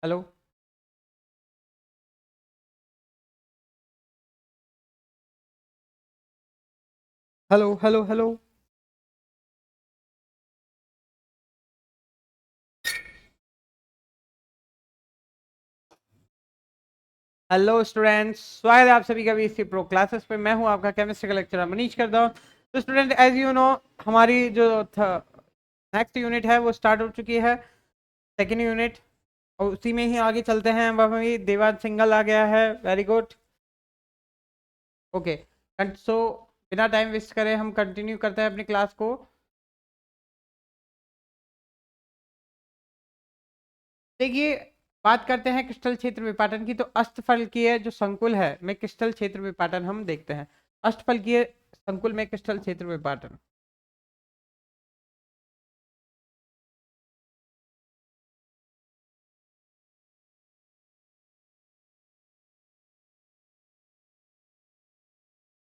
Hello. Hello hello hello. Hello students, स्वागत है आप सभी का बीएससी प्रो क्लासेस पे। मैं हूं आपका केमिस्ट्री का लेक्चरर मनीष करदा। तो स्टूडेंट, एज यू नो, हमारी जो नेक्स्ट यूनिट है वो स्टार्ट हो चुकी है, सेकेंड यूनिट। और उसी में ही आगे चलते हैं। वह भी देवाद सिंगल आ गया है। Very good. ओके। सो बिना टाइम वेस्ट करे हम कंटिन्यू करते हैं अपनी क्लास को। देखिए, बात करते हैं क्रिस्टल क्षेत्र विपाटन की। तो अष्टफलकीय जो संकुल है में क्रिस्टल क्षेत्र विपाटन हम देखते हैं। अष्टफलकीय संकुल में क्रिस्टल क्षेत्र विपाटन।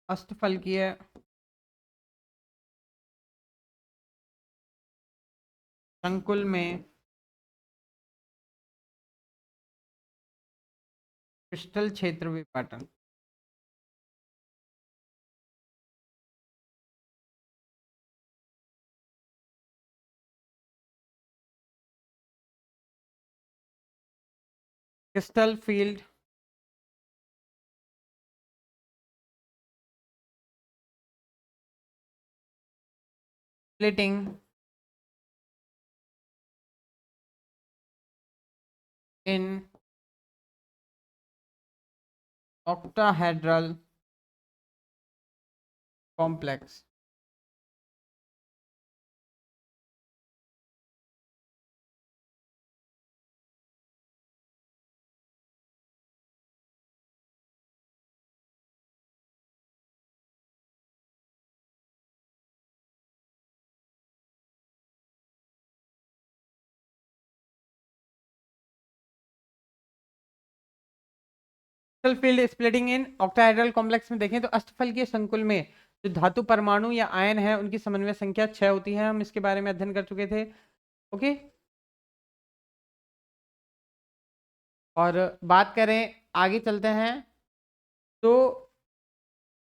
अष्टफलकीय संकुल में क्रिस्टल क्षेत्र विपाटन। Crystal field splitting in octahedral complex. Crystal field splitting in octahedral complex में देखें तो अष्टफलकीय संकुल में जो धातु परमाणु या आयन है उनकी समन्वय संख्या 6 होती है। हम इसके बारे में अध्ययन कर चुके थे। ओके। और बात करें, आगे चलते हैं। तो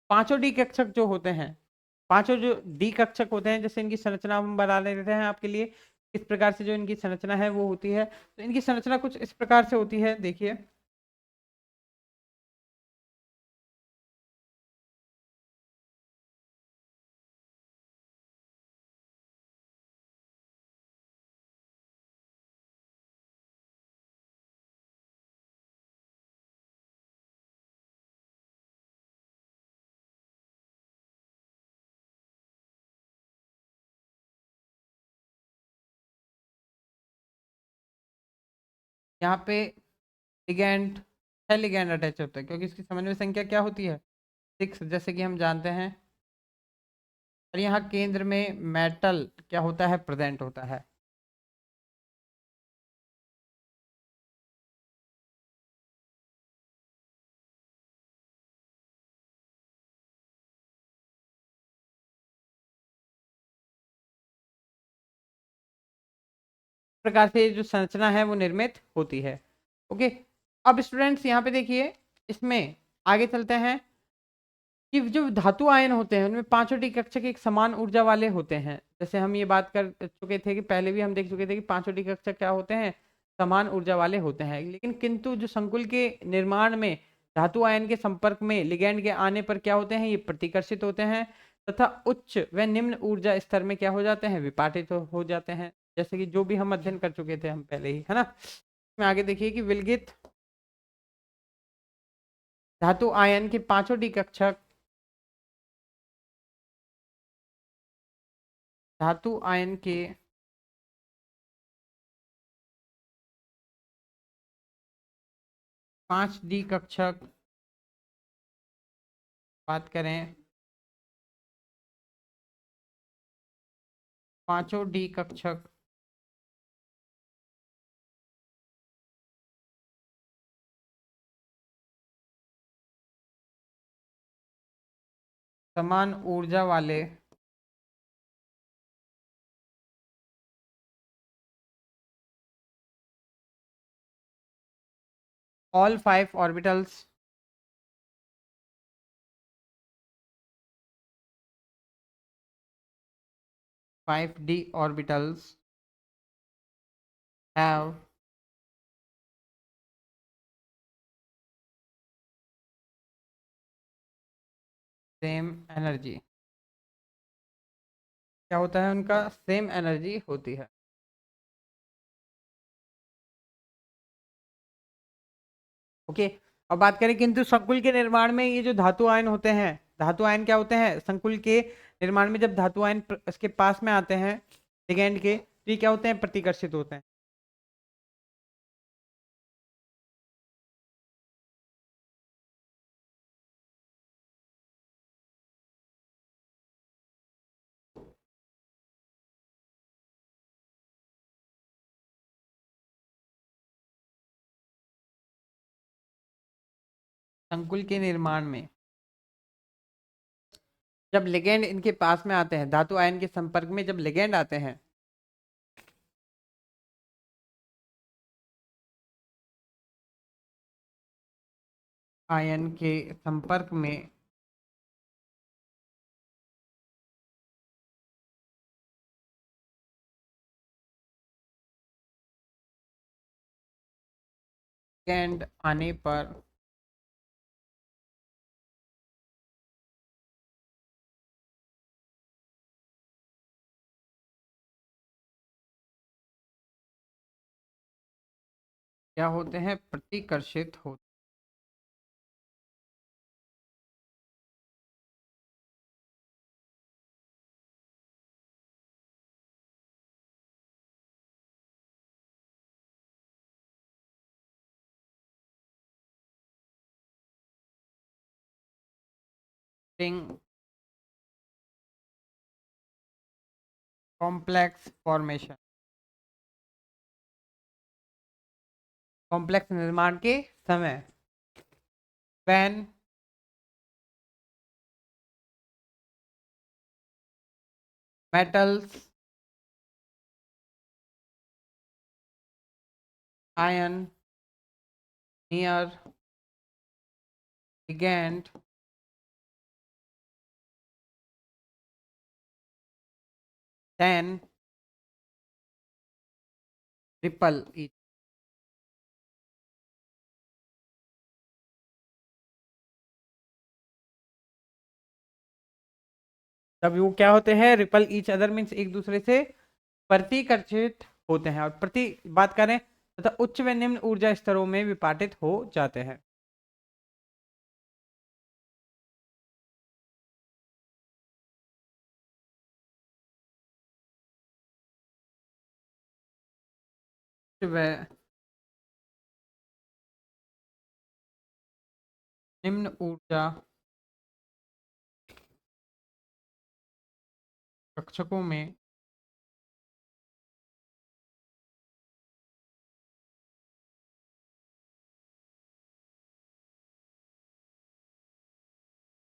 पांचों डी कक्षक जो होते हैं, पांचों जो डी कक्षक होते हैं, जैसे इनकी संरचना हम बना लेते हैं आपके लिए। इस प्रकार से जो इनकी संरचना है वो होती है। तो इनकी संरचना कुछ इस प्रकार से होती है, देखिए। यहाँ पे लिगैंड, 6 लिगैंड अटैच होते हैं, क्योंकि इसकी समन्वय संख्या क्या होती है? 6, जैसे कि हम जानते हैं। और यहाँ केंद्र में मेटल क्या होता है? प्रेजेंट होता है। इस प्रकार से जो संरचना है वो निर्मित होती है। ओके। अब स्टूडेंट्स यहाँ पे देखिए, इसमें आगे चलते हैं कि जो धातु आयन होते हैं उनमें पांचों डी कक्षक एक समान ऊर्जा वाले होते हैं। जैसे हम ये बात कर चुके थे कि पहले भी हम देख चुके थे कि पांचों डी कक्षक क्या होते हैं? समान ऊर्जा वाले होते हैं। लेकिन किंतु जो संकुल के निर्माण में धातु आयन के संपर्क में लिगैंड के आने पर क्या होते हैं? ये प्रतिकर्षित होते हैं तथा उच्च व निम्न ऊर्जा स्तर में क्या हो जाते हैं? विपाटित हो जाते हैं। जैसे कि जो भी हम अध्ययन कर चुके थे हम पहले ही, है ना। इसमें आगे देखिए कि विलगित धातु आयन के पांचों डी कक्षक धातु आयन के 5 डी कक्षक, बात करें पांचों डी कक्षक समान ऊर्जा वाले all 5 orbitals 5d orbitals have same energy। क्या होता है उनका? सेम एनर्जी होती है। ओके। अब बात करें किंतु संकुल के निर्माण में ये जो धातु आयन होते हैं, धातु आयन क्या होते हैं संकुल के निर्माण में? जब धातु आयन इसके पास में आते हैं लिगेंड के, तो ये क्या होते हैं? प्रतिकर्षित होते हैं। संकुल के निर्माण में जब लिगेंड इनके पास में आते हैं, धातु आयन के संपर्क में जब लिगेंड आते हैं, आयन के संपर्क में लिगेंड आने पर क्या होते हैं? प्रतिकर्षित होते हैं। कॉम्प्लेक्स फॉर्मेशन, कॉम्प्लेक्स निर्माण के समय when metals ion near ligand then repel each। तब वो क्या होते हैं? रिपल ईच अदर मीन्स एक दूसरे से प्रतिकर्षित होते हैं, और प्रति बात करें तथा उच्च व निम्न ऊर्जा स्तरों में विपाटित हो जाते हैं। उच्च व निम्न ऊर्जा कक्षकों में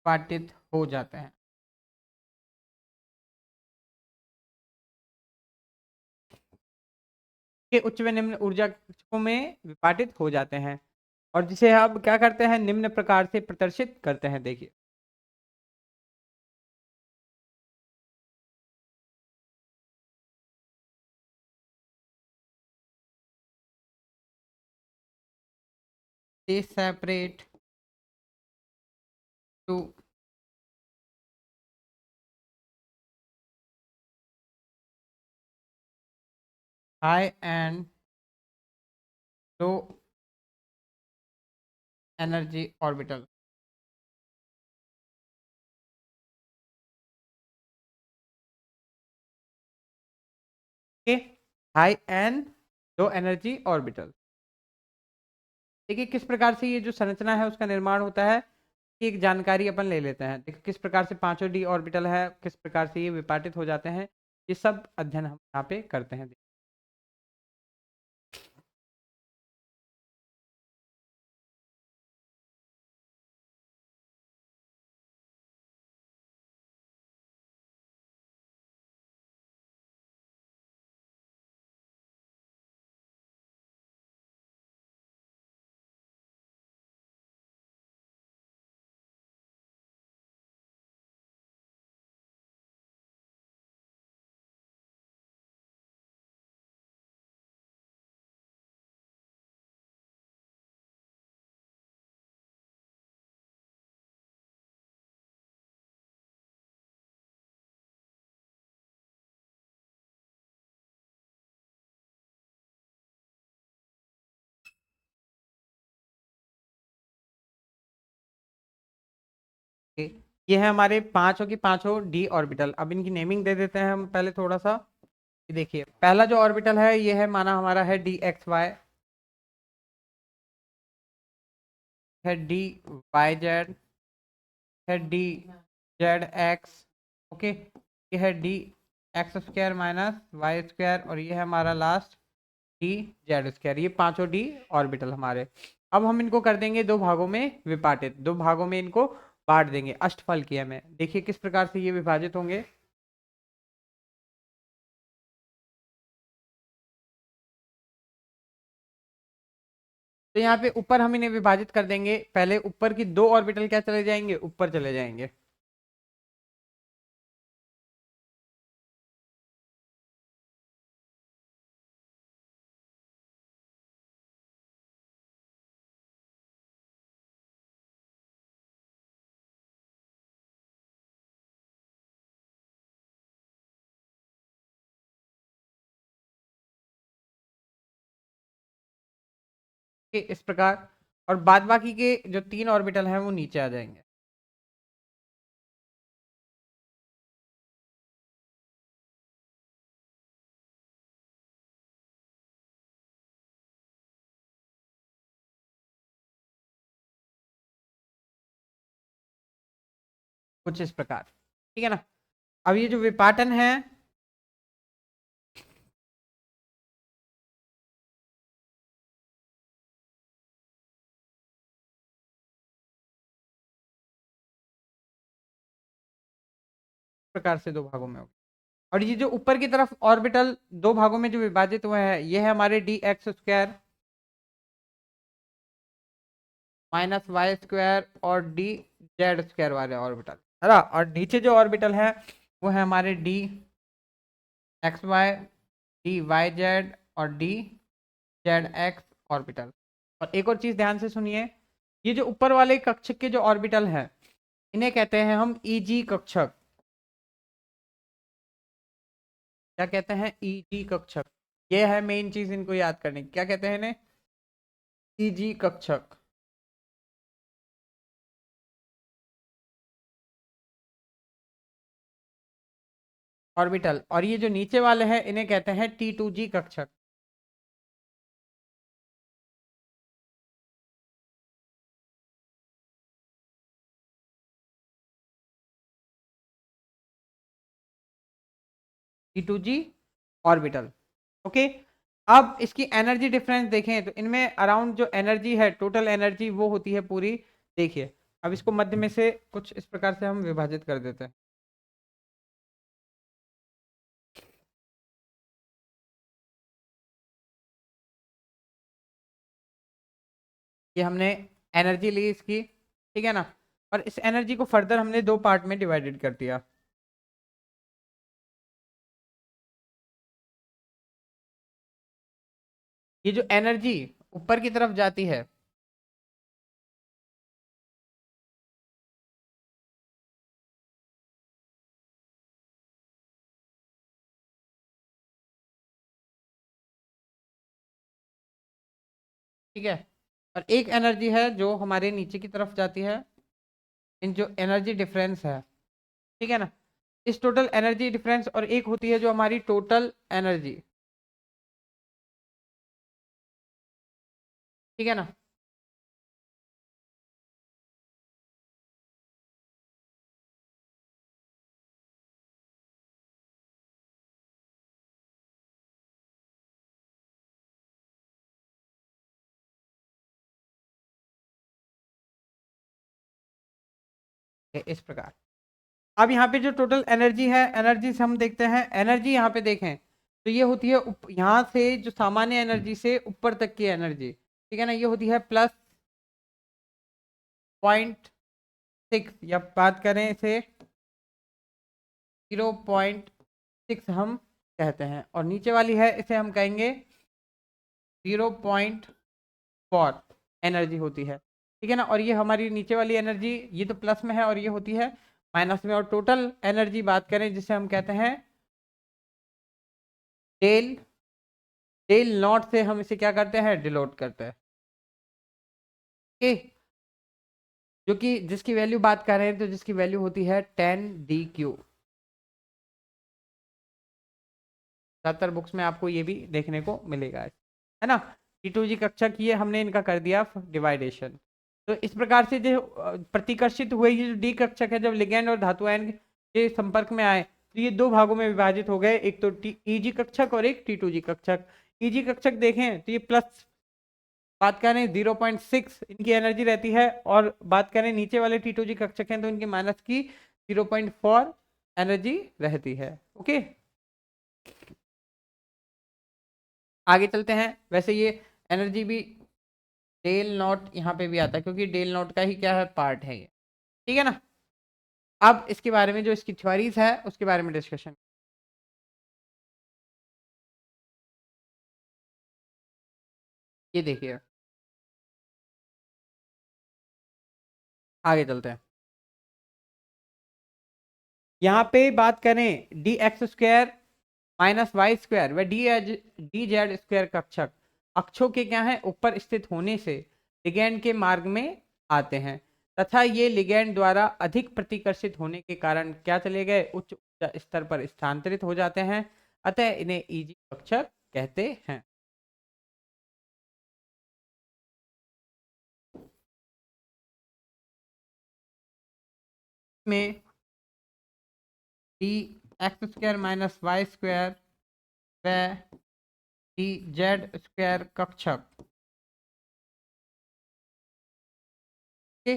विपाटित हो जाते हैं। के उच्च व निम्न ऊर्जा कक्षकों में विपाटित हो जाते हैं, और जिसे आप क्या करते हैं? निम्न प्रकार से प्रदर्शित करते हैं। देखिए they separate to high and low energy orbital। के high and low energy orbital. देखिए किस प्रकार से ये जो संरचना है उसका निर्माण होता है, कि एक जानकारी अपन ले लेते हैं। देखिए किस प्रकार से पांचों डी ऑर्बिटल है, किस प्रकार से ये विपाटित हो जाते हैं, ये सब अध्ययन हम यहाँ पे करते हैं। ये है हमारे पांचों की पांचों डी ऑर्बिटल। अब इनकी नेमिंग दे देते हैं हम पहले थोड़ा सा। ये देखिए पहला जो ऑर्बिटल है ये है माना हमारा है डी एक्स वाई, है डी वाई जेड, है डी जेड एक्स। ओके, ये है D X square minus Y square, और ये है हमारा लास्ट डी जेड स्क्वायर। ये पांचों डी ऑर्बिटल हमारे। अब हम इनको कर देंगे दो भागों में विभाजित, दो भागों में इनको बांट देंगे अष्टफल किया में। देखिए किस प्रकार से ये विभाजित होंगे। तो यहाँ पे ऊपर हम इन्हें विभाजित कर देंगे। पहले ऊपर की दो ऑर्बिटल क्या चले जाएंगे, ऊपर चले जाएंगे। इस प्रकार, और बाद बाकी के जो तीन ऑर्बिटल हैं वो नीचे आ जाएंगे। कुछ इस प्रकार, ठीक है ना। अब ये जो विपाटन है, प्रकार से दो भागों में होगा। और ये जो ऊपर की तरफ ऑर्बिटल दो भागों में जो विभाजित हुए हैं, ये है हमारे D X square minus Y square और डी जेड स्क्वायर वाले ऑर्बिटल, है ना। और नीचे जो ऑर्बिटल है वो है हमारे D X Y, D Y Z और डी जेड एक्स ऑर्बिटल। और एक और चीज ध्यान से सुनिए, ये जो ऊपर वाले कक्षक के जो ऑर्बिटल हैं इन्हें कहते हैं हम ईजी कक्षक। क्या कहते हैं, ईजी कक्षक। ये है मेन चीज इनको याद करने की, क्या कहते हैं इन्हें, ईजी कक्षक ऑर्बिटल। और ये जो नीचे वाले हैं इन्हें कहते हैं टी टू जी कक्षक। T two G orbital. Okay, अब इसकी एनर्जी डिफरेंस देखें तो इनमें अराउंड जो एनर्जी है, टोटल एनर्जी वो होती है पूरी। देखिए अब इसको मध्य में से कुछ इस प्रकार से हम विभाजित कर देते हैं। ये हमने एनर्जी ली इसकी, ठीक है ना। और इस एनर्जी को फर्दर हमने दो पार्ट में डिवाइडेड कर दिया। ये जो एनर्जी ऊपर की तरफ जाती है, ठीक है, और एक एनर्जी है जो हमारे नीचे की तरफ जाती है। इन जो एनर्जी डिफरेंस है, ठीक है ना, इस टोटल एनर्जी डिफरेंस, और एक होती है जो हमारी टोटल एनर्जी, ठीक है ना। इस प्रकार, अब यहाँ पे जो टोटल एनर्जी है, एनर्जी से हम देखते हैं, एनर्जी यहाँ पे देखें तो ये होती है यहाँ से जो सामान्य एनर्जी से ऊपर तक की एनर्जी, ठीक है ना, ये होती है +0.6, या बात करें इसे 0.6 हम कहते हैं। और नीचे वाली है इसे हम कहेंगे 0.4 एनर्जी होती है, ठीक है ना। और ये हमारी नीचे वाली एनर्जी ये तो प्लस में है और ये होती है माइनस में। और टोटल एनर्जी बात करें जिसे हम कहते हैं डेल, डेल नॉट से हम इसे क्या करते हैं, डिनोट करते हैं। ओके, जो कि जिसकी वैल्यू बात कर रहे हैं, तो जिसकी वैल्यू होती है 10 DQ। ज़्यादातर बुक्स में आपको ये भी देखने को मिलेगा, है ना। T2G कक्षा की ये हमने इनका कर दिया डिवाइडेशन। तो इस प्रकार से जो प्रतिकर्षित हुए ये जो डी कक्षक है, जब लिगैंड और धातु आयन के संपर्क में आए तो ये दो भागों में विभाजित हो गए, एक तो ईजी कक्षक और एक T2G कक्षक। ईजी कक्षक देखें तो ये प्लस, बात करें 0.6 इनकी एनर्जी रहती है, और बात करें नीचे वाले T2G कक्षक हैं तो इनकी माइनस की 0.4 एनर्जी रहती है। ओके, आगे चलते हैं। वैसे ये एनर्जी भी डेल नॉट यहाँ पे भी आता है, क्योंकि डेल नॉट का ही क्या है, पार्ट है ये, ठीक है ना। अब इसके बारे में जो इसकी थ्योरीज है उसके बारे में डिस्कशन, ये देखिए, आगे चलते हैं। यहाँ पे बात करें dx² -y² व dz² कक्षक अक्षों के क्या है, ऊपर स्थित होने से लिगैंड के मार्ग में आते हैं, तथा ये लिगैंड द्वारा अधिक प्रतिकर्षित होने के कारण क्या चले गए, उच्च ऊर्जा स्तर पर स्थानांतरित हो जाते हैं, अतः इन्हें ईजी कक्षक कहते हैं। में dx² -y² व dz² कक्षक के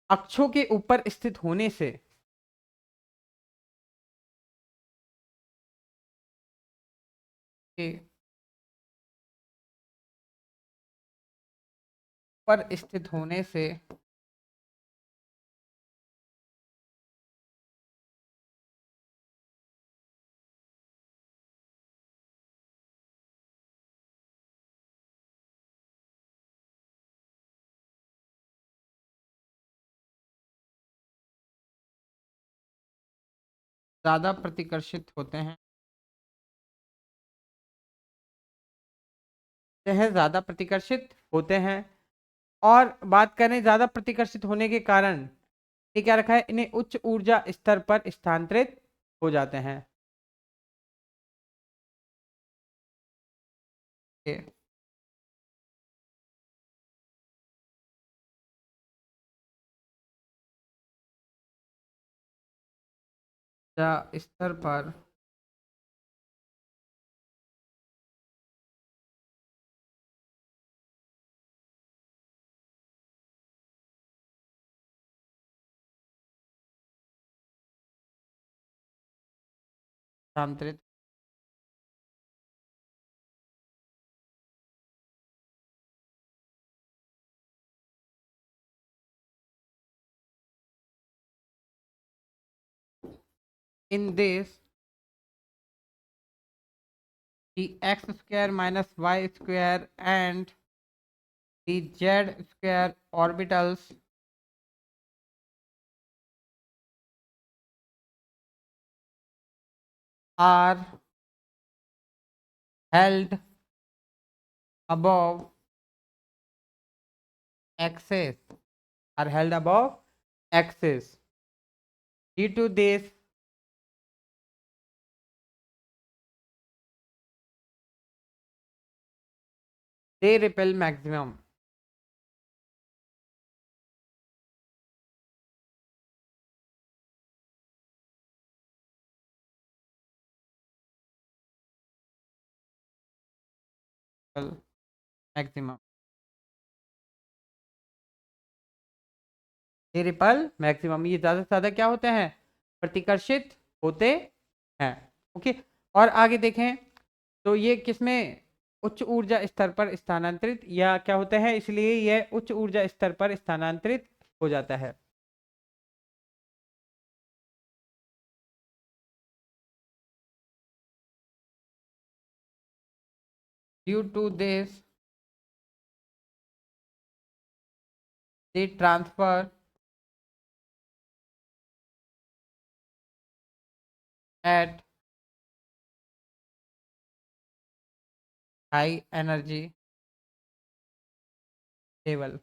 अक्षों के ऊपर स्थित होने से के पर स्थित होने से ज्यादा प्रतिकर्षित होते हैं, यह ज्यादा प्रतिकर्षित होते हैं। और बात करें ज्यादा प्रतिकर्षित होने के कारण ये क्या रखा है, इन्हें उच्च ऊर्जा स्तर पर स्थानांतरित हो जाते हैं। ये ऊर्जा स्तर पर स्थानांतरित, in this the x square minus y square and the z square orbitals are held above axis, are held above axis. Due to this, they repel maximum. Maximum. They repel maximum. ये ज्यादा से ज्यादा क्या होते हैं, प्रतिकर्षित होते हैं। Okay, और आगे देखें तो ये किसमें, उच्च ऊर्जा स्तर पर स्थानांतरित या क्या होते हैं, इसलिए यह उच्च ऊर्जा स्तर पर स्थानांतरित हो जाता है। Due to this, they transfer at high energy level.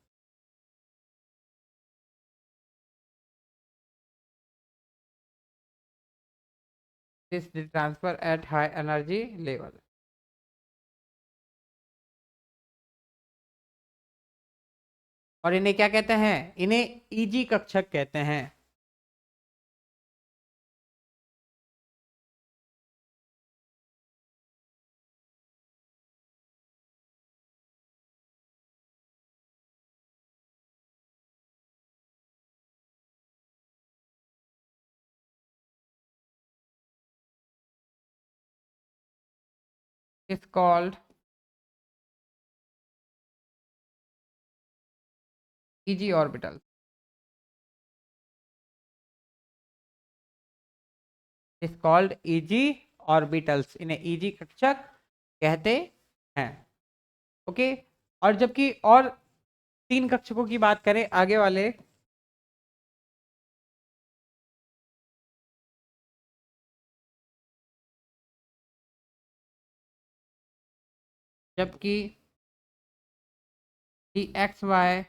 This transfer at high energy level. और इन्हें क्या कहते हैं? इन्हें ईजी कक्षक कहते हैं। Is called easy orbital. Is called easy orbitals, इन्हें ईजी कक्षक कहते हैं। ओके। और जबकि और 3 कक्षकों की बात करें आगे वाले, जबकि D X Y,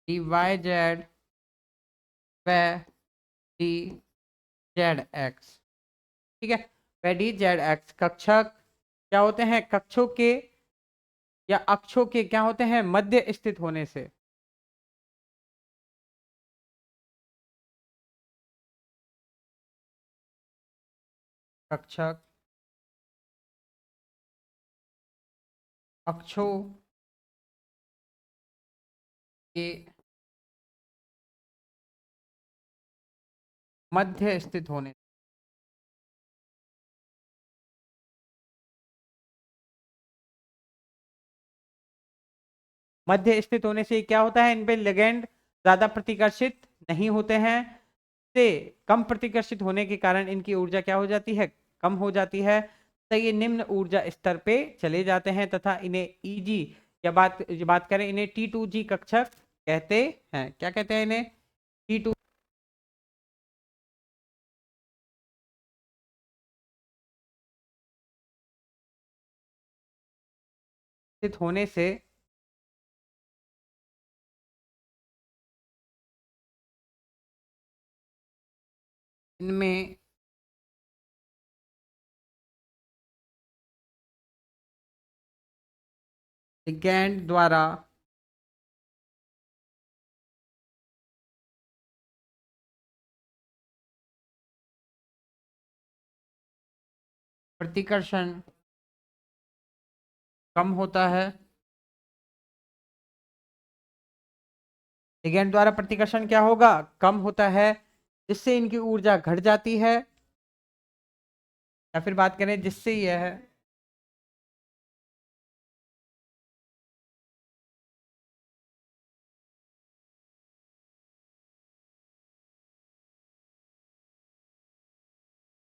D Y Z व डी जेड एक्स, ठीक है, व डी जेड एक्स कक्षक क्या होते हैं? कक्षों के या अक्षों के क्या होते हैं? मध्य स्थित होने से। कक्षक अक्षों के मध्य स्थित होने, मध्य स्थित होने से क्या होता है? इन पे लिगेंड ज्यादा प्रतिकर्षित नहीं होते हैं, से कम प्रतिकर्षित होने के कारण इनकी ऊर्जा क्या हो जाती है? कम हो जाती है। तो ये निम्न ऊर्जा स्तर पे चले जाते हैं तथा इन्हें ईजी या बात करें, इन्हें T2G कक्षक कहते हैं। क्या कहते हैं इन्हें? T2 स्थित होने से इनमें लिगैंड द्वारा प्रतिकर्षण कम होता है। लिगैंड द्वारा प्रतिकर्षण क्या होगा? कम होता है, जिससे इनकी ऊर्जा घट जाती है। या फिर बात करें जिससे यह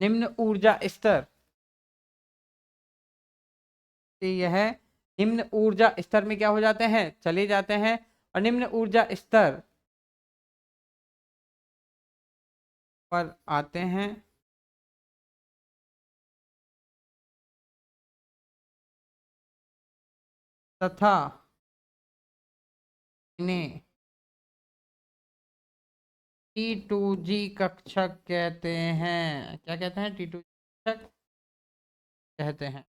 निम्न ऊर्जा स्तर से यह निम्न ऊर्जा स्तर में क्या हो जाते हैं? चले जाते हैं। और निम्न ऊर्जा स्तर पर आते हैं तथा इन्हें T2G कक्षक कहते हैं। क्या कहते हैं? T2G कक्षक कहते हैं।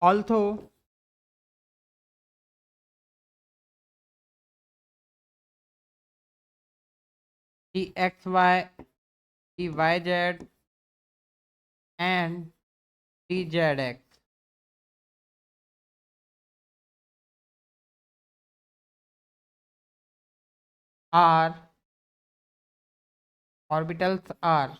Although DXY, DYZ and DZX are orbitals are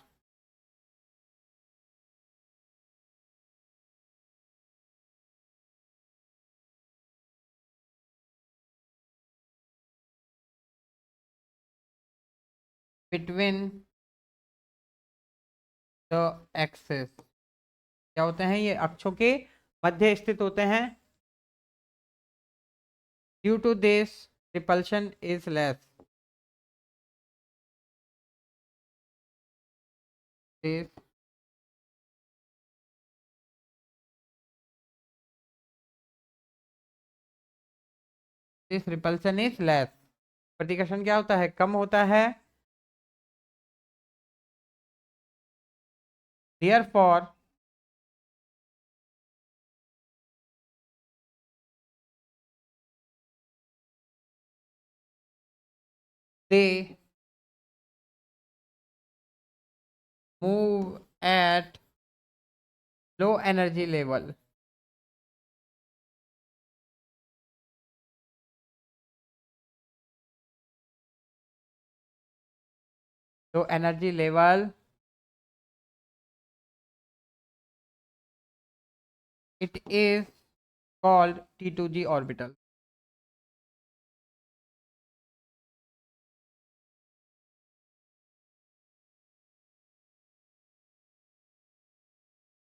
between the axis। क्या होते हैं? ये अक्षों के मध्य स्थित होते हैं। Due to this repulsion is less, this this repulsion is less, प्रतिकर्षण क्या होता है, कम होता है। Therefore they move at low energy level. Low energy level, it is called T2G orbital.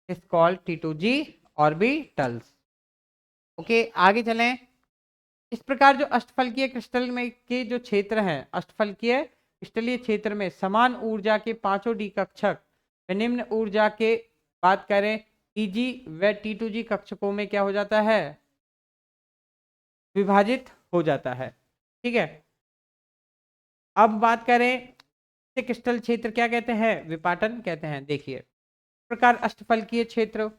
It's called T2G orbitals. Okay, आगे चलें। इस प्रकार जो अष्टफलकीय क्रिस्टल में के जो क्षेत्र हैं, अष्टफलकीय क्रिस्टलीय क्षेत्र में समान ऊर्जा के पांचों डी कक्षक व निम्न ऊर्जा के बात करें टीजी व T2G कक्षकों में क्या हो जाता है, विभाजित हो जाता है। ठीक है, अब बात करें क्रिस्टल क्षेत्र क्या कहते हैं, विपाटन कहते हैं। देखिए प्रकार अष्टफलकीय क्षेत्र,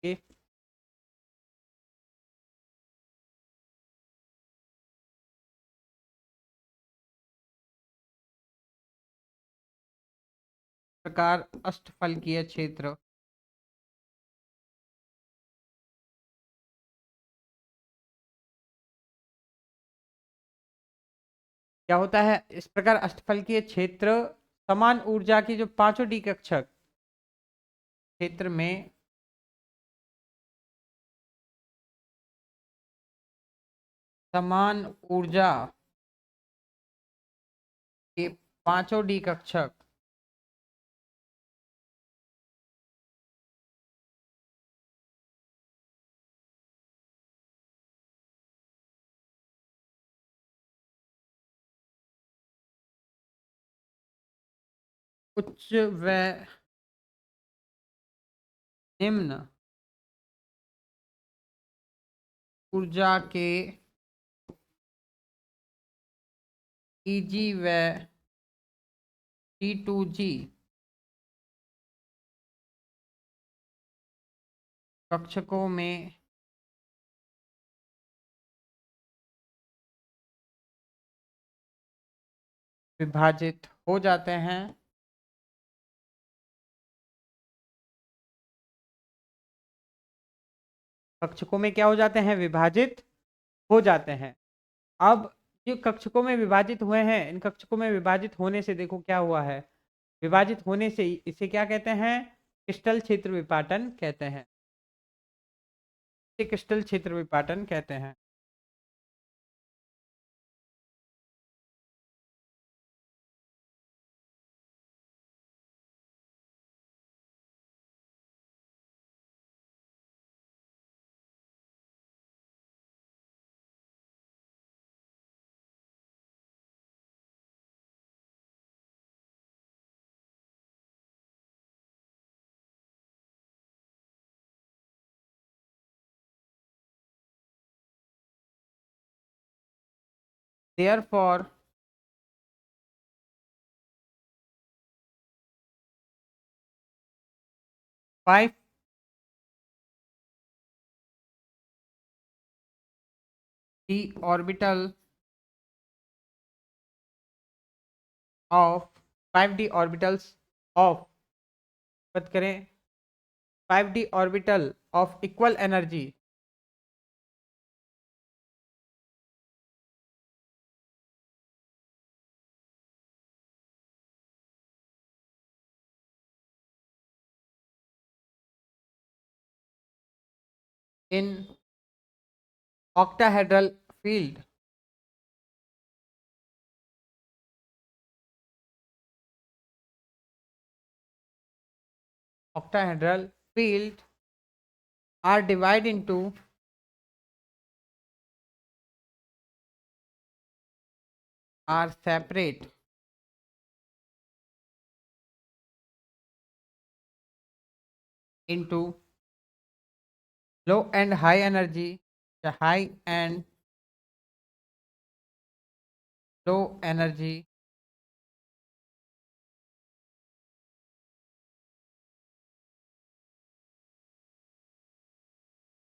के प्रकार अष्टफलकीय क्षेत्र, क्या होता है, इस प्रकार अष्टफलकीय क्षेत्र समान ऊर्जा की जो पांचों डी कक्षक क्षेत्र में समान ऊर्जा के पांचों डी कक्षक उच्च व निम्न ऊर्जा के ईजी व T2G कक्षकों में विभाजित हो जाते हैं। कक्षकों में क्या हो जाते हैं, विभाजित हो जाते हैं। अब जो कक्षकों में विभाजित हुए हैं, इन कक्षकों में विभाजित होने से देखो क्या हुआ है, विभाजित होने से इसे क्या कहते हैं, क्रिस्टल क्षेत्र विपाटन कहते हैं। इसे क्रिस्टल क्षेत्र विपाटन कहते हैं। Therefore, five d orbital of 5d orbitals of, बात करें 5d orbital of equal energy in octahedral field, octahedral field are divided into are separate into low and high energy, the high and low energy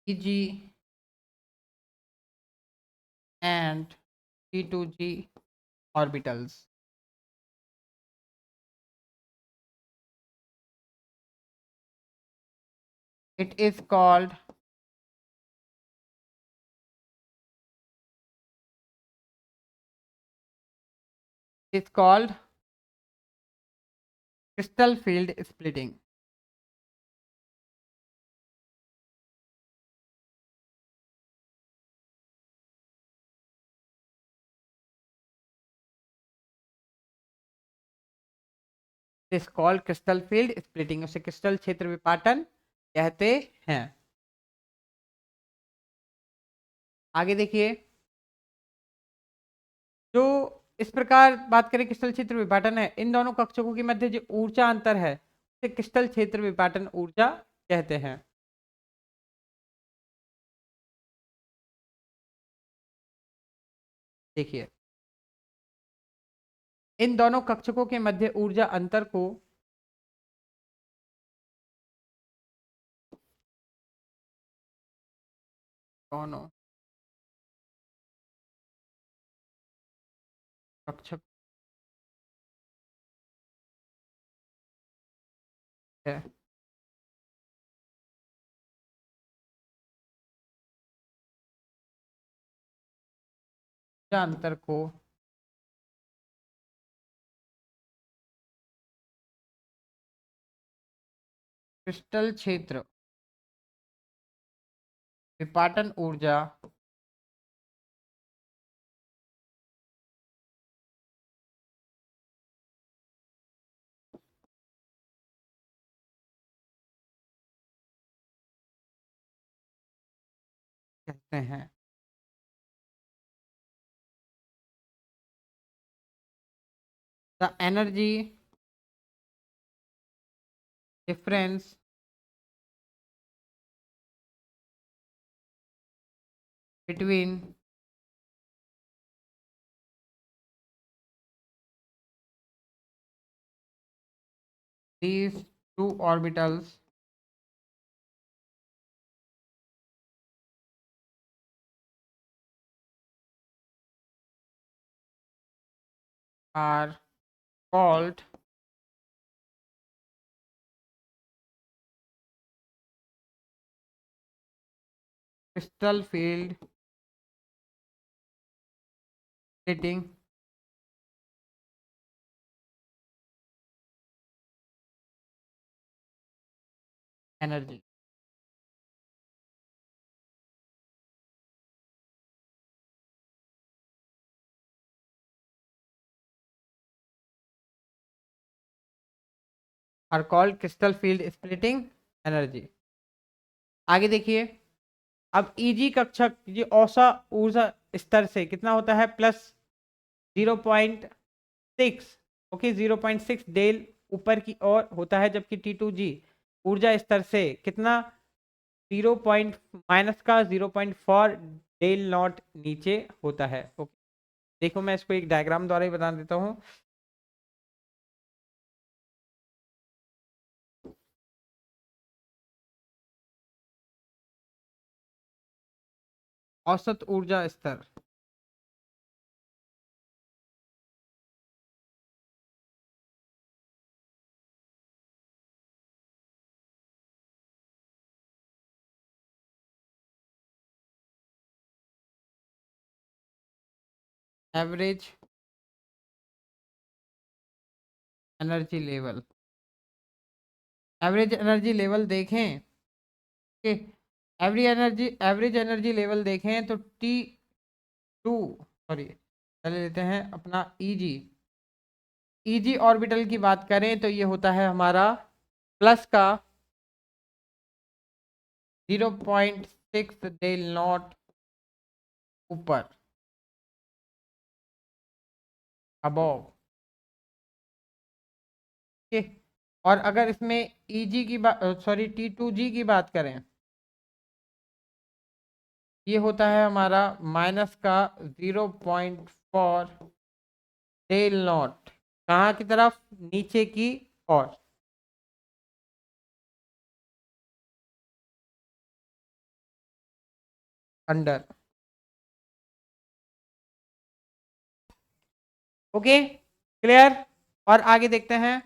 EG and T2G orbitals. It is called it's called crystal field splitting. This called crystal field splitting. उसे crystal क्षेत्र विपाटन कहते हैं. आगे देखिए, जो इस प्रकार बात करें क्रिस्टल क्षेत्र विपाटन है, इन दोनों कक्षकों के मध्य जो ऊर्जा अंतर है उसे क्रिस्टल क्षेत्र विपाटन ऊर्जा कहते हैं. देखिए, इन दोनों कक्षकों के मध्य ऊर्जा अंतर को दोनों कक्षक है ऊर्जा अंतर को क्रिस्टल क्षेत्र विपाटन ऊर्जा कहते हैं. The energy difference between these two orbitals are called crystal field splitting energy. Are called crystal field splitting energy. आगे देखिए, अब ईजी कक्षक ये औसत ऊर्जा स्तर से कितना होता है, +0.6. ओके, 0.6 डेल ऊपर की ओर होता है, जबकि T2G ऊर्जा स्तर से कितना 0. माइनस का 0.4 डेल नॉट नीचे होता है. ओके, देखो मैं इसको एक डायग्राम द्वारा ही बता देता हूँ. औसत ऊर्जा स्तर average energy level. Average energy level देखें कि एवरेज एनर्जी लेवल देखें तो पहले लेते हैं अपना ईजी ऑर्बिटल की बात करें तो ये होता है हमारा प्लस का 0.6 डेल नॉट ऊपर, अबव। ठीक। और अगर इसमें ईजी की बात, सॉरी T2G की बात करें, ये होता है हमारा माइनस का 0.4 डेल नॉट, कहाँ की तरफ, नीचे की ओर, अंडर। Okay, clear. और आगे देखते हैं।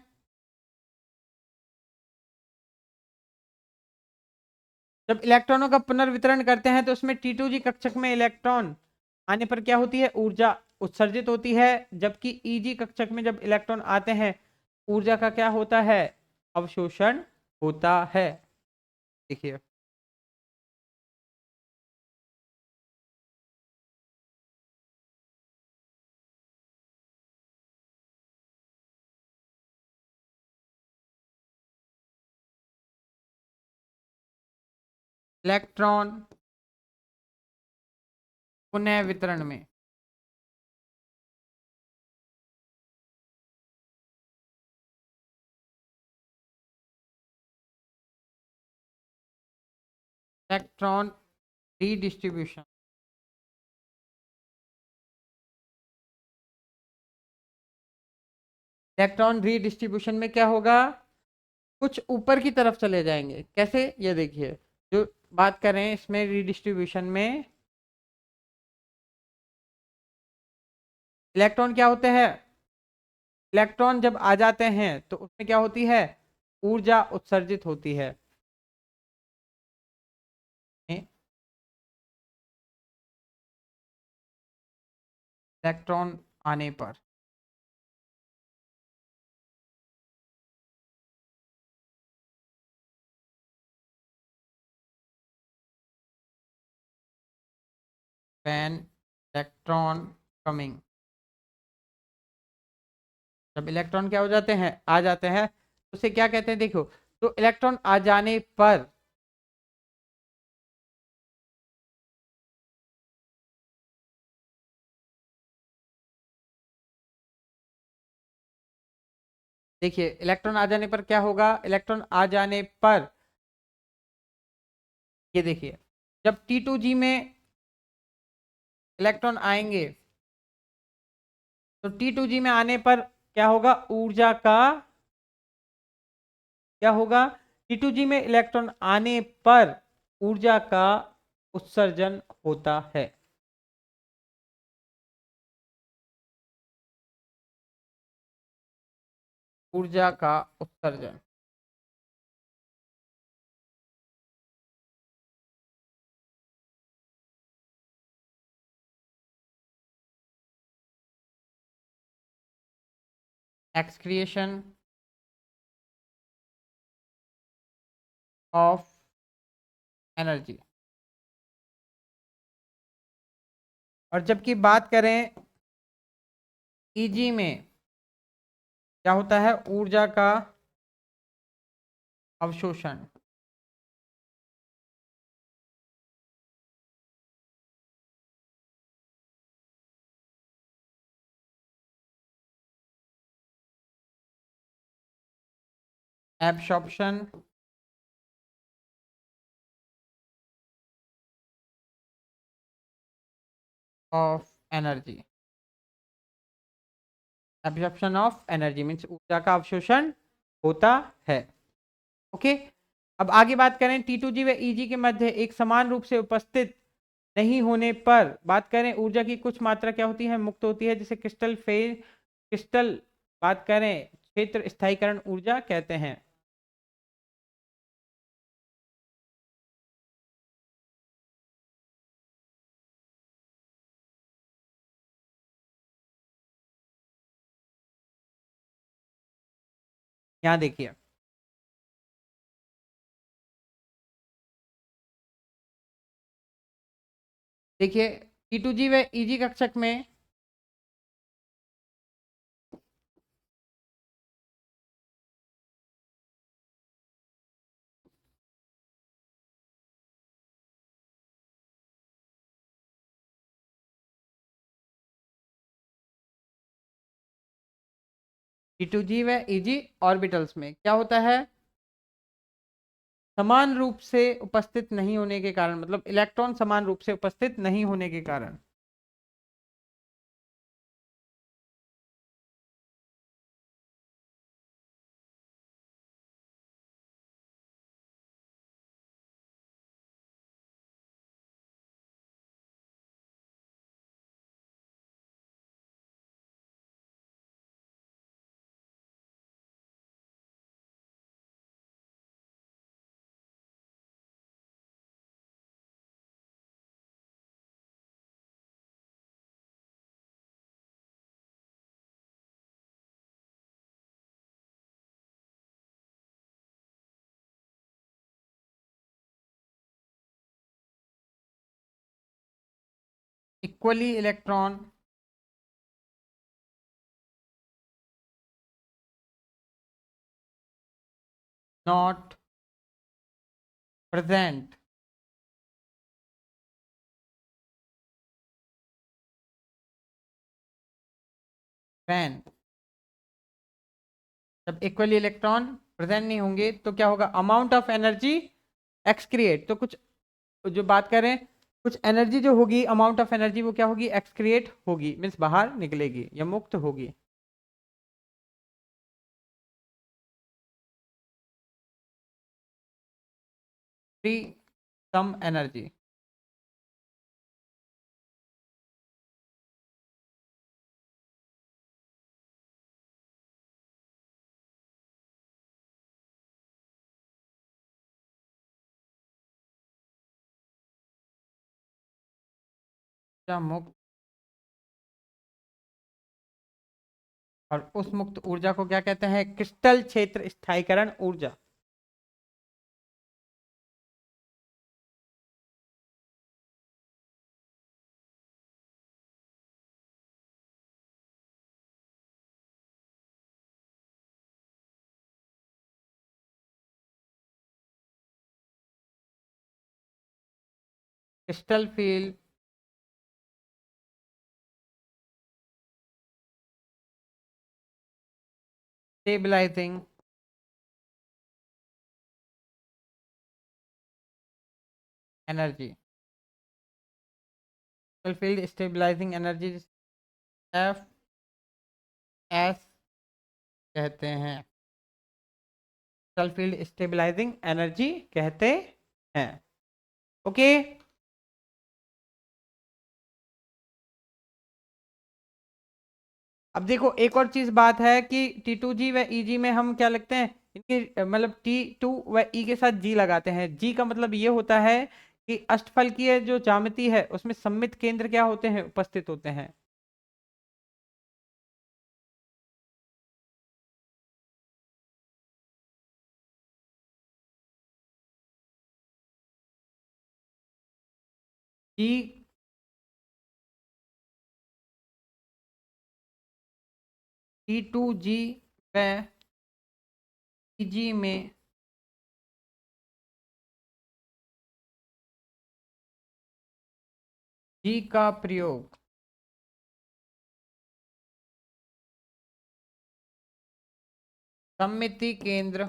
जब इलेक्ट्रॉनों का पुनर्वितरण करते हैं तो उसमें T2G कक्षक में इलेक्ट्रॉन आने पर क्या होती है, ऊर्जा उत्सर्जित होती है, जबकि EG कक्षक में जब इलेक्ट्रॉन आते हैं ऊर्जा का क्या होता है, अवशोषण होता है। देखिए, इलेक्ट्रॉन पुनः वितरण में इलेक्ट्रॉन रीडिस्ट्रीब्यूशन, इलेक्ट्रॉन रीडिस्ट्रीब्यूशन में क्या होगा, कुछ ऊपर की तरफ चले जाएंगे। कैसे, ये देखिए, जो बात करें इसमें रीडिस्ट्रीब्यूशन में, इलेक्ट्रॉन क्या होते हैं, इलेक्ट्रॉन जब आ जाते हैं तो उसमें क्या होती है, ऊर्जा उत्सर्जित होती है। इलेक्ट्रॉन आने पर when electron coming, जब इलेक्ट्रॉन क्या हो जाते हैं, आ जाते हैं, तो उसे क्या कहते हैं, देखो, तो इलेक्ट्रॉन आ जाने पर देखिए, इलेक्ट्रॉन आ जाने पर क्या होगा, इलेक्ट्रॉन आ जाने पर ये देखिए, जब T2G में इलेक्ट्रॉन आएंगे तो T2G में आने पर क्या होगा, ऊर्जा का क्या होगा, T2G में इलेक्ट्रॉन आने पर ऊर्जा का उत्सर्जन होता है। ऊर्जा का उत्सर्जन, एक्सक्रिएशन ऑफ एनर्जी। और जबकि बात करें ईजी में, क्या होता है, ऊर्जा का अवशोषण, absorption of energy, absorption of energy means ऊर्जा का अवशोषण होता है। ओके, अब आगे बात करें T2G व EG के मध्य एक समान रूप से उपस्थित नहीं होने पर बात करें ऊर्जा की कुछ मात्रा क्या होती है, मुक्त होती है, जिसे क्रिस्टल बात करें क्षेत्र स्थायीकरण ऊर्जा कहते हैं। यहाँ देखिए, देखिए T2G व EG कक्षक में T2G व Eg ऑर्बिटल्स में क्या होता है, समान रूप से उपस्थित नहीं होने के कारण, मतलब इलेक्ट्रॉन समान रूप से उपस्थित नहीं होने के कारण equally electron not present when, जब इक्वली इलेक्ट्रॉन प्रेजेंट नहीं होंगे तो क्या होगा, अमाउंट ऑफ एनर्जी एक्सक्रिएट, तो कुछ जो बात करें, कुछ एनर्जी जो होगी, अमाउंट ऑफ एनर्जी वो क्या होगी, एक्सक्रिएट होगी, मीन्स बाहर निकलेगी या मुक्त होगी। फ्री सम एनर्जी, मुक्त, और उस मुक्त ऊर्जा को क्या कहते हैं, क्रिस्टल क्षेत्र स्थायीकरण ऊर्जा। Crystal field stabilising energy, crystal field stabilising energy F S कहते हैं, क्रिस्टल फील्ड स्टेबलाइजिंग एनर्जी कहते हैं। ओके, अब देखो एक और चीज बात है कि T2G व EG में हम क्या लगते हैं, इनके मतलब T2 व E के साथ G लगाते हैं। G का मतलब ये होता है कि अष्टफलकीय जो ज्यामिति है उसमें सममित केंद्र क्या होते हैं, उपस्थित होते हैं। G T2G व EG में G का प्रयोग सममिति केंद्र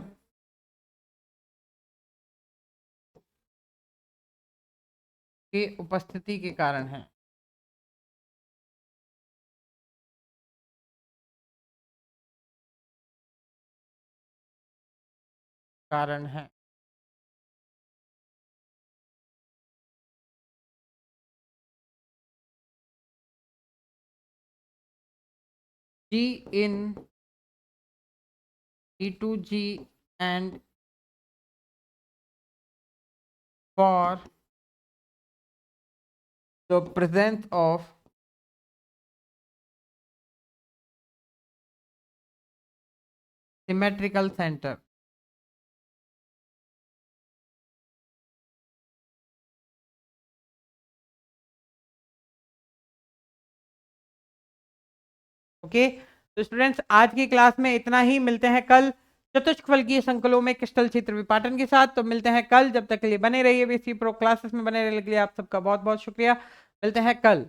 के उपस्थिति के कारण है, कारण है। G in T2G and for the presence of symmetrical center, okay. तो स्टूडेंट्स आज की क्लास में इतना ही, मिलते हैं कल चतुष्फलकीय संकुलों में क्रिस्टल क्षेत्र विपाटन के साथ। तो मिलते हैं कल, जब तक के लिए बने रहिए बीसी प्रो क्लासेस में, बने रहने के लिए आप सबका बहुत बहुत शुक्रिया। मिलते हैं कल।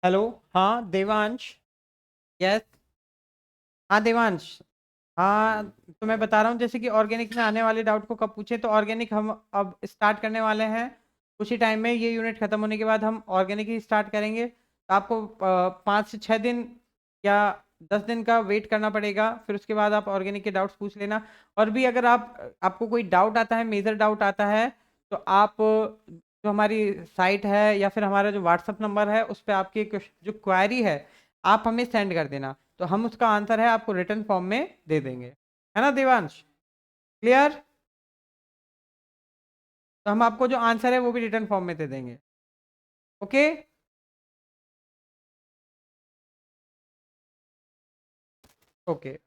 हेलो, हाँ देवांश। यस। हाँ देवांश। हाँ, तो मैं बता रहा हूँ जैसे कि ऑर्गेनिक में आने वाले डाउट को कब पूछे, तो ऑर्गेनिक हम अब स्टार्ट करने वाले हैं कुछ ही टाइम में। ये यूनिट खत्म होने के बाद हम ऑर्गेनिक ही स्टार्ट करेंगे, तो आपको 5 से 6 दिन या 10 दिन का वेट करना पड़ेगा, फिर उसके बाद आप ऑर्गेनिक के डाउट्स पूछ लेना। और भी अगर आपको कोई डाउट आता है, मेजर डाउट आता है, तो आप जो हमारी साइट है या फिर हमारा जो व्हाट्सअप नंबर है उस पर आपकी जो क्वेरी है आप हमें सेंड कर देना, तो हम उसका आंसर है आपको रिटर्न फॉर्म में दे देंगे। है ना देवांश? क्लियर? तो हम आपको जो आंसर है वो भी रिटर्न फॉर्म में दे देंगे। ओके। ओके।